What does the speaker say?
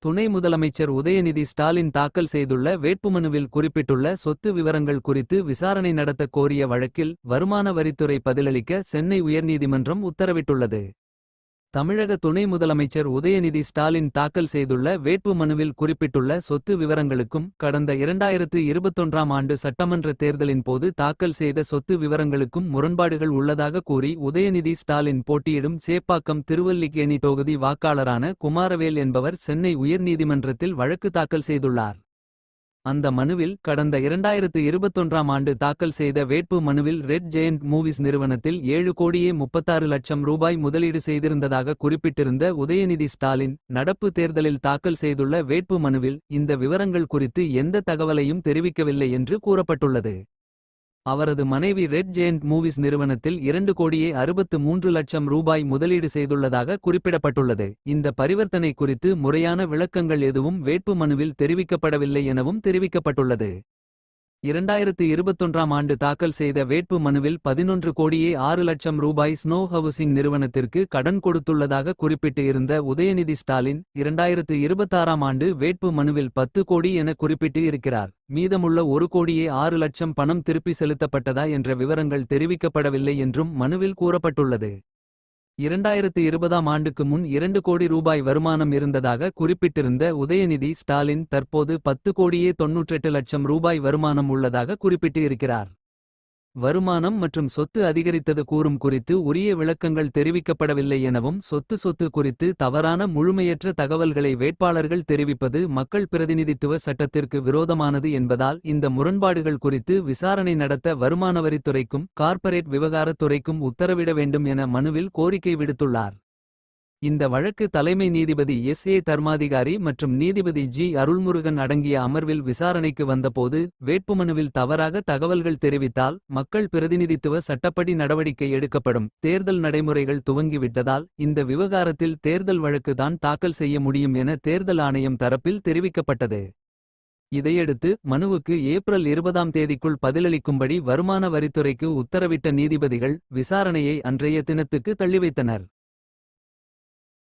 துணை முதலமைச்சர் உதயநிதி ஸ்டாலின் தாக்கல் செய்துள்ள வேட்புமனுவில் குறிப்பிட்டுள்ள சொத்து விவரங்கள் குறித்து விசாரணை நடத்தக் கோரிய வழக்கில் வருமான வரித்துறை பதிலளிக்க சென்னை உயர்நீதிமன்றம் உத்தரவிட்டுள்ளது. தமிழக துணை முதலமைச்சர் உதயநிதி ஸ்டாலின் தாக்கல் செய்துள்ள வேட்பு மனுவில் குறிப்பிட்டுள்ள சொத்து விவரங்களுக்கும் கடந்த 2021ஆம் ஆண்டு சட்டமன்ற தேர்தலின் போது தாக்கல் செய்த சொத்து விவரங்களுக்கும் முரண்பாடுகள் உள்ளதாக கூறி உதயநிதி ஸ்டாலின் போட்டியிடும் சேப்பாக்கம் திருவல்லிக்கேணி தொகுதி வாக்காளரான குமாரவேல் என்பவர் சென்னை உயர்நீதிமன்றத்தில் வழக்கு தாக்கல் செய்துள்ளார். அந்த மனுவில் கடந்த 2021ஆம் ஆண்டு தாக்கல் செய்த வேட்பு மனுவில் ரெட் ஜெயண்ட் மூவிஸ் நிறுவனத்தில் 7 கோடியே 36 லட்சம் ரூபாய் முதலீடு செய்திருந்ததாக குறிப்பிட்டிருந்த உதயநிதி ஸ்டாலின் நடப்பு தேர்தலில் தாக்கல் செய்துள்ள வேட்பு மனுவில் இந்த விவரங்கள் குறித்து எந்த தகவலையும் தெரிவிக்கவில்லை என்று கூறப்பட்டுள்ளது. அவரது மனைவி ரெட் ஜெயண்ட் மூவிஸ் நிறுவனத்தில் 2 கோடியே 63 லட்சம் ரூபாய் முதலீடு செய்துள்ளதாக குறிப்பிடப்பட்டுள்ளது. இந்த பரிவர்த்தனை குறித்து முறையான விளக்கங்கள் எதுவும் வேட்பு மனுவில் தெரிவிக்கப்படவில்லை எனவும் தெரிவிக்கப்பட்டுள்ளது. 2021ஆம் ஆண்டு தாக்கல் செய்த வேட்பு மனுவில் 11 கோடியே 6 லட்சம் ரூபாய் ஸ்னோ ஹவுசிங் நிறுவனத்திற்கு கடன் கொடுத்துள்ளதாக குறிப்பிட்டு இருந்த உதயநிதி ஸ்டாலின் 2026ஆம் ஆண்டு வேட்பு மனுவில் 10 கோடி என குறிப்பிட்டு இருக்கிறார். மீதமுள்ள 1 கோடியே 6 லட்சம் பணம் திருப்பி செலுத்தப்பட்டதா என்ற விவரங்கள் தெரிவிக்கப்படவில்லை என்றும் மனுவில் கூறப்பட்டுள்ளது. 2020ஆம் ஆண்டுக்கு முன் 2 கோடி ரூபாய் வருமானம் இருந்ததாக குறிப்பிட்டிருந்த உதயநிதி ஸ்டாலின் தற்போது 10 கோடியே 98 லட்சம் ரூபாய் வருமானம் உள்ளதாக குறிப்பிட்டு இருக்கிறார். வருமானம் மற்றும் சொத்து அதிகரித்தது கூறும் குறித்து உரிய விளக்கங்கள் தெரிவிக்கப்படவில்லை எனவும் சொத்து குறித்து தவறான முழுமையற்ற தகவல்களை வேட்பாளர்கள் தெரிவிப்பது மக்கள் பிரதிநிதித்துவ சட்டத்திற்கு விரோதமானது என்பதால் இந்த முரண்பாடுகள் குறித்து விசாரணை நடத்த வருமானவரித்துறைக்கும் கார்ப்பரேட் விவகாரத் துறைக்கும் உத்தரவிட வேண்டும் என மனுவில் கோரிக்கை விடுத்துள்ளார். இந்த வழக்கு தலைமை நீதிபதி S.A. தர்மாதிகாரி மற்றும் நீதிபதி G. அருள்முருகன் அடங்கிய அமர்வில் விசாரணைக்கு வந்தபோது வேட்புமனுவில் தவறாக தகவல்கள் தெரிவித்தால் மக்கள் பிரதிநிதித்துவ சட்டப்படி நடவடிக்கை எடுக்கப்படும். தேர்தல் நடைமுறைகள் துவங்கிவிட்டதால் இந்த விவகாரத்தில் தேர்தல் வழக்கு தான் தாக்கல் செய்ய முடியும் என தேர்தல் ஆணையம் தரப்பில் தெரிவிக்கப்பட்டது. இதையடுத்து மனுவுக்கு ஏப்ரல் 20ஆம் தேதிக்குள் பதிலளிக்கும்படி வருமான வரித்துறைக்கு உத்தரவிட்ட நீதிபதிகள் விசாரணையை அன்றைய தினத்துக்கு தள்ளிவைத்தனர்.